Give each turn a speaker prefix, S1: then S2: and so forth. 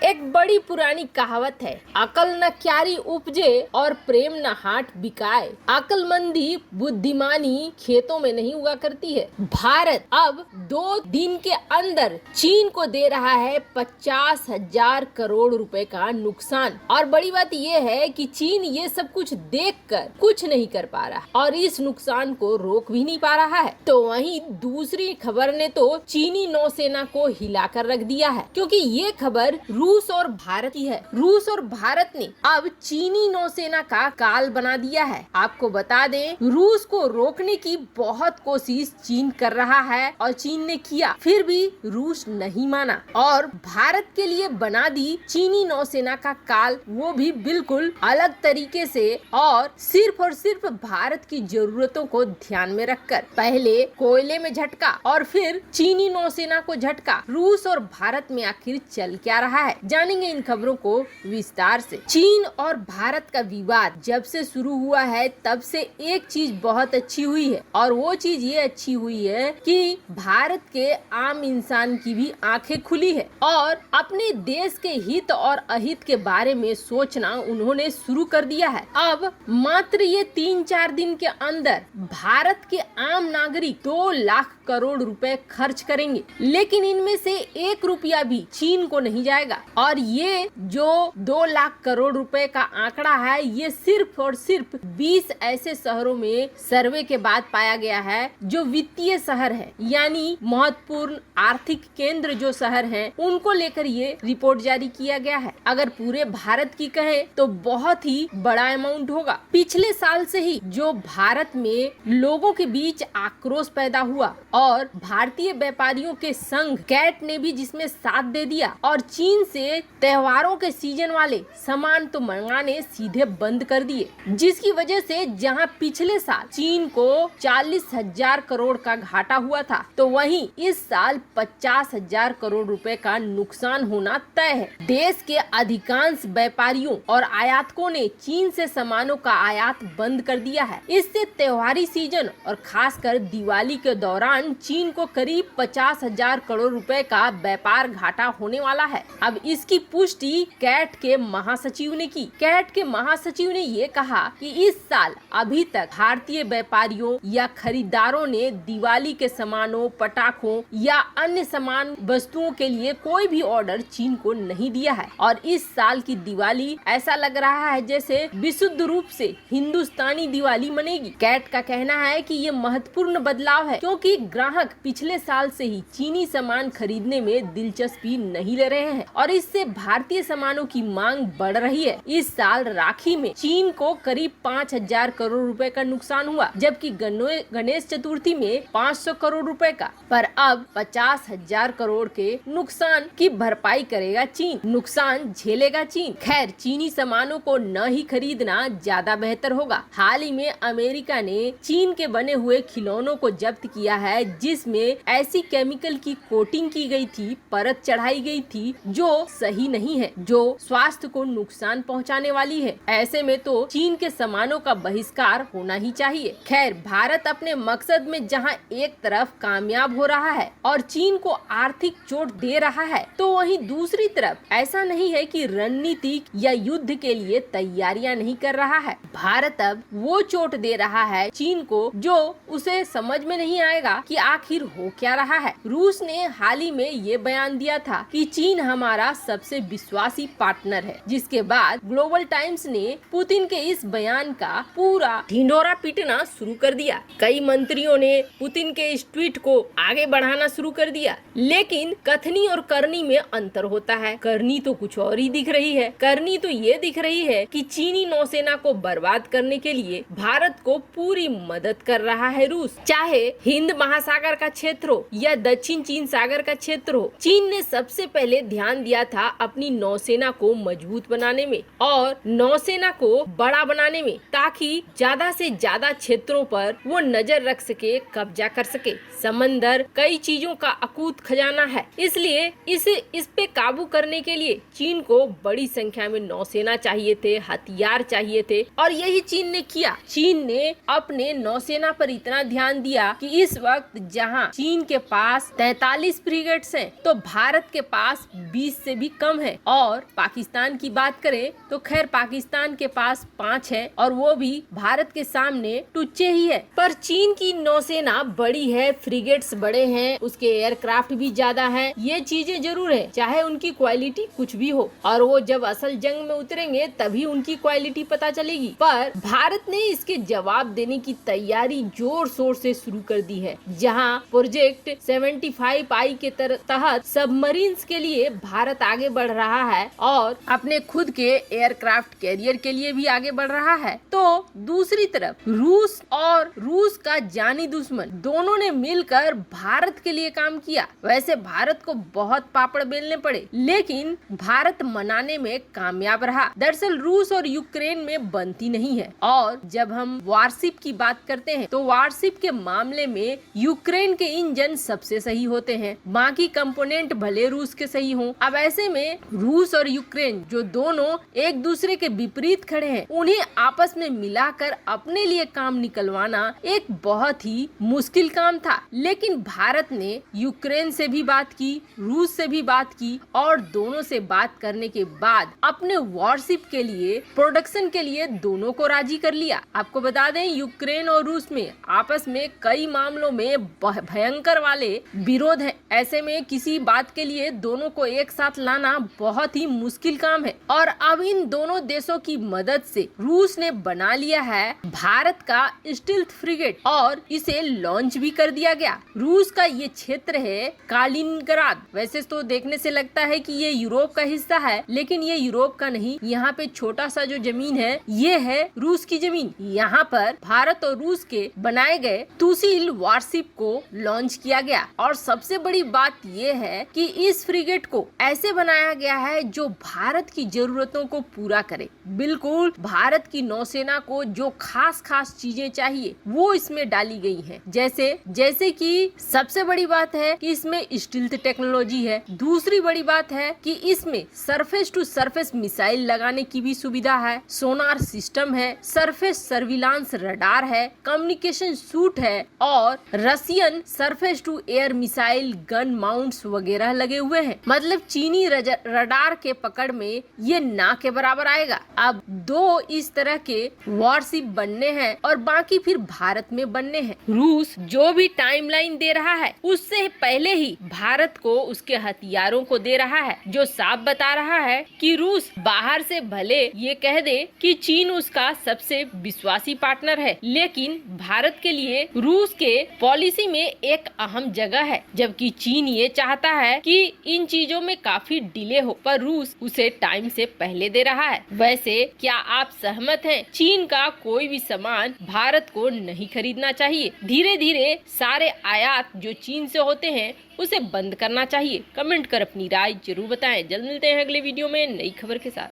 S1: एक बड़ी पुरानी कहावत है, अकल न क्यारी उपजे और प्रेम न हाट बिकाए। अकलमंदी बुद्धिमानी खेतों में नहीं उगा करती है। भारत अब 2 दिन के अंदर चीन को दे रहा है 50,000 करोड़ रुपए का नुकसान। और बड़ी बात यह है कि चीन ये सब कुछ देखकर कुछ नहीं कर पा रहा और इस नुकसान को रोक भी नहीं पा रहा है। तो वहीं दूसरी खबर ने तो चीनी नौसेना को हिलाकर रख दिया है, क्योंकि ये खबर रूस और भारत की है। रूस और भारत ने अब चीनी नौसेना का काल बना दिया है। आपको बता दें, रूस को रोकने की बहुत कोशिश चीन कर रहा है और चीन ने किया, फिर भी रूस नहीं माना और भारत के लिए बना दी चीनी नौसेना का काल, वो भी बिल्कुल अलग तरीके से और सिर्फ भारत की जरूरतों को ध्यान में रखकर। पहले कोयले में झटका और फिर चीनी नौसेना को झटका। रूस और भारत में आखिर चल क्या रहा है, जानेंगे इन खबरों को विस्तार से। चीन और भारत का विवाद जब से शुरू हुआ है तब से एक चीज बहुत अच्छी हुई है और वो चीज ये अच्छी हुई है कि भारत के आम इंसान की भी आंखें खुली है और अपने देश के हित और अहित के बारे में सोचना उन्होंने शुरू कर दिया है। अब मात्र ये 3-4 दिन के अंदर भारत के आम नागरिक 2 लाख करोड़ रुपए खर्च करेंगे, लेकिन इनमें से 1 रुपया भी चीन को नहीं जाएगा। और ये जो 2 लाख करोड़ रुपए का आंकड़ा है, ये सिर्फ और सिर्फ 20 ऐसे शहरों में सर्वे के बाद पाया गया है जो वित्तीय शहर है, यानी महत्वपूर्ण आर्थिक केंद्र जो शहर हैं, उनको लेकर ये रिपोर्ट जारी किया गया है। अगर पूरे भारत की कहें तो बहुत ही बड़ा अमाउंट होगा। पिछले साल से ही जो भारत में लोगों के बीच आक्रोश पैदा हुआ और भारतीय व्यापारियों के संघ कैट ने भी जिसमें साथ दे दिया और चीन से त्योहारों के सीजन वाले सामान तो मंगाने सीधे बंद कर दिए, जिसकी वजह से जहां पिछले साल चीन को 40,000 करोड़ का घाटा हुआ था, तो वहीं इस साल 50,000 करोड़ रुपए का नुकसान होना तय है। देश के अधिकांश व्यापारियों और आयातकों ने चीन से सामानों का आयात बंद कर दिया है। इससे त्योहारी सीजन और खासकर दिवाली के दौरान चीन को करीब 50,000 करोड़ रुपए का व्यापार घाटा होने वाला है। अब इसकी पुष्टि कैट के महासचिव ने की। कैट के महासचिव ने ये कहा कि इस साल अभी तक भारतीय व्यापारियों या खरीदारों ने दिवाली के सामानों, पटाखों या अन्य सामान वस्तुओं के लिए कोई भी ऑर्डर चीन को नहीं दिया है और इस साल की दिवाली ऐसा लग रहा है जैसे विशुद्ध रूप से हिंदुस्तानी दिवाली मनेगी। कैट का कहना है कि ये महत्वपूर्ण बदलाव है, क्योंकि ग्राहक पिछले साल से ही चीनी सामान खरीदने में दिलचस्पी नहीं ले रहे हैं और इससे भारतीय सामानों की मांग बढ़ रही है। इस साल राखी में चीन को करीब 5,000 करोड़ रुपए का नुकसान हुआ, जबकि गणेश चतुर्थी में 500 करोड़ रुपए का, पर अब 50,000 करोड़ के नुकसान की भरपाई करेगा चीन, नुकसान झेलेगा चीन। खैर, चीनी सामानों को न ही खरीदना ज्यादा बेहतर होगा। हाल ही में अमेरिका ने चीन के बने हुए खिलौनों को जब्त किया है, जिसमें ऐसी केमिकल की कोटिंग की गई थी, परत चढ़ाई गई थी जो सही नहीं है, जो स्वास्थ्य को नुकसान पहुंचाने वाली है। ऐसे में तो चीन के सामानों का बहिष्कार होना ही चाहिए। खैर, भारत अपने मकसद में जहां एक तरफ कामयाब हो रहा है और चीन को आर्थिक चोट दे रहा है, तो वहीं दूसरी तरफ ऐसा नहीं है कि रणनीतिक या युद्ध के लिए तैयारियां नहीं कर रहा है। भारत अब वो चोट दे रहा है चीन को जो उसे समझ में नहीं आएगा कि आखिर हो क्या रहा है। रूस ने हाल ही में ये बयान दिया था कि चीन हमारा सबसे विश्वासी पार्टनर है, जिसके बाद ग्लोबल टाइम्स ने पुतिन के इस बयान का पूरा ढिंढोरा पीटना शुरू कर दिया। कई मंत्रियों ने पुतिन के इस ट्वीट को आगे बढ़ाना शुरू कर दिया, लेकिन कथनी और करनी में अंतर होता है। करनी तो कुछ और ही दिख रही है। करनी तो ये दिख रही है कि चीनी नौसेना को बर्बाद करने के लिए भारत को पूरी मदद कर रहा है रूस, चाहे हिंद महासागर का क्षेत्र हो या दक्षिण चीन सागर का क्षेत्र हो। चीन ने सबसे पहले ध्यान दिया था अपनी नौसेना को मजबूत बनाने में और नौसेना को बड़ा बनाने में, ताकि ज्यादा से ज्यादा क्षेत्रों पर वो नजर रख सके, कब्जा कर सके। समंदर कई चीजों का अकूत खजाना है, इसलिए इस पे काबू करने के लिए चीन को बड़ी संख्या में नौसेना चाहिए थे, हथियार चाहिए थे और यही चीन ने किया। चीन ने अपने नौसेना पर इतना ध्यान दिया कि इस वक्त जहां चीन के पास 43 फ्रिगेट्स हैं, तो भारत के पास 20 से भी कम है। और पाकिस्तान की बात करें तो खैर पाकिस्तान के पास 5 है और वो भी भारत के सामने टुच्चे ही है। पर चीन की नौसेना बड़ी है, फ्रिगेट्स बड़े हैं, उसके एयरक्राफ्ट भी ज्यादा हैं। ये चीजें जरूर है, चाहे उनकी क्वालिटी कुछ भी हो, और वो जब असल जंग में उतरेंगे तभी उनकी क्वालिटी पता चलेगी। पर भारत ने इसके जवाब देने की तैयारी जोर शोर से शुरू कर दी है। जहां प्रोजेक्ट 75I के तहत सबमरीन्स के लिए भारत आगे बढ़ रहा है और अपने खुद के एयरक्राफ्ट कैरियर के लिए भी आगे बढ़ रहा है, तो दूसरी तरफ रूस का जानी दुश्मन दोनों ने मिलकर भारत के लिए काम किया। वैसे भारत को बहुत पापड़ बेलने पड़े, लेकिन भारत मनाने में कामयाब रहा। दरअसल रूस और यूक्रेन में बनती नहीं है, और जब हम वारशिप की बात करते हैं तो वारशिप के मामले में यूक्रेन के इंजन सबसे सही होते हैं, बाकी कंपोनेंट भले रूस के सही हों। अब ऐसे में रूस और यूक्रेन जो दोनों एक दूसरे के विपरीत खड़े हैं, उन्हें आपस में मिलाकर अपने लिए काम निकलवाना एक बहुत ही मुश्किल काम था। लेकिन भारत ने यूक्रेन से भी बात की, रूस से भी बात की, और दोनों से बात करने के बाद अपने वॉरशिप के लिए, प्रोडक्शन के लिए दोनों को राजी कर लिया। आपको बता दें यूक्रेन और रूस में आपस में कई मामलों में भयंकर वाले विरोध है। ऐसे में किसी बात के लिए दोनों को एक साथ लाना बहुत ही मुश्किल काम है। और अब इन दोनों देशों की मदद से रूस ने बना लिया है भारत का स्टील्थ फ्रिगेट, और इसे लॉन्च भी कर दिया गया। रूस का ये क्षेत्र है कालिनिंग्राद। वैसे तो देखने से लगता है कि ये यूरोप का हिस्सा है, लेकिन ये यूरोप का नहीं। यहाँ पे छोटा सा जो जमीन है ये है रूस की जमीन। यहाँ पर भारत और रूस के बनाए गए तुसील वारशिप को लॉन्च किया गया। और सबसे बड़ी बात ये है कि इस फ्रिगेट को ऐसे बनाया गया है जो भारत की जरूरतों को पूरा करे। बिल्कुल भारत की नौसेना को जो खास चीजें चाहिए वो इसमें डाली गई हैं। जैसे कि सबसे बड़ी बात है कि इसमें स्टील्थ टेक्नोलॉजी है। दूसरी बड़ी बात है कि इसमें सरफेस टू सरफेस मिसाइल लगाने की भी सुविधा है, सोनार सिस्टम है, सरफेस सर्विलांस रडार है, कम्युनिकेशन सूट है, और Russian surface to air missile gun mounts वगैरह लगे हुए हैं। मतलब चीनी रडार के पकड़ में ये ना के बराबर आएगा। अब 2 इस तरह के वॉरशिप बनने हैं और बाकी फिर भारत में बनने हैं। रूस जो भी टाइमलाइन दे रहा है उससे पहले ही भारत को उसके हथियारों को दे रहा है, जो साफ बता रहा है कि रूस बाहर से भले ये कह दे कि चीन उसका सबसे विश्वासी पार्टनर है, लेकिन भारत के लिए रूस के पॉलिसी में एक अहम जगह है। जबकि चीन ये चाहता है कि इन चीजों में काफी डिले हो, पर रूस उसे टाइम से पहले दे रहा है। वैसे क्या आप सहमत हैं? चीन का कोई भी सामान भारत को नहीं खरीदना चाहिए। धीरे धीरे सारे आयात जो चीन से होते हैं उसे बंद करना चाहिए। कमेंट कर अपनी राय जरूर बताएं। जल्द मिलते हैं अगले वीडियो में नई खबर के साथ।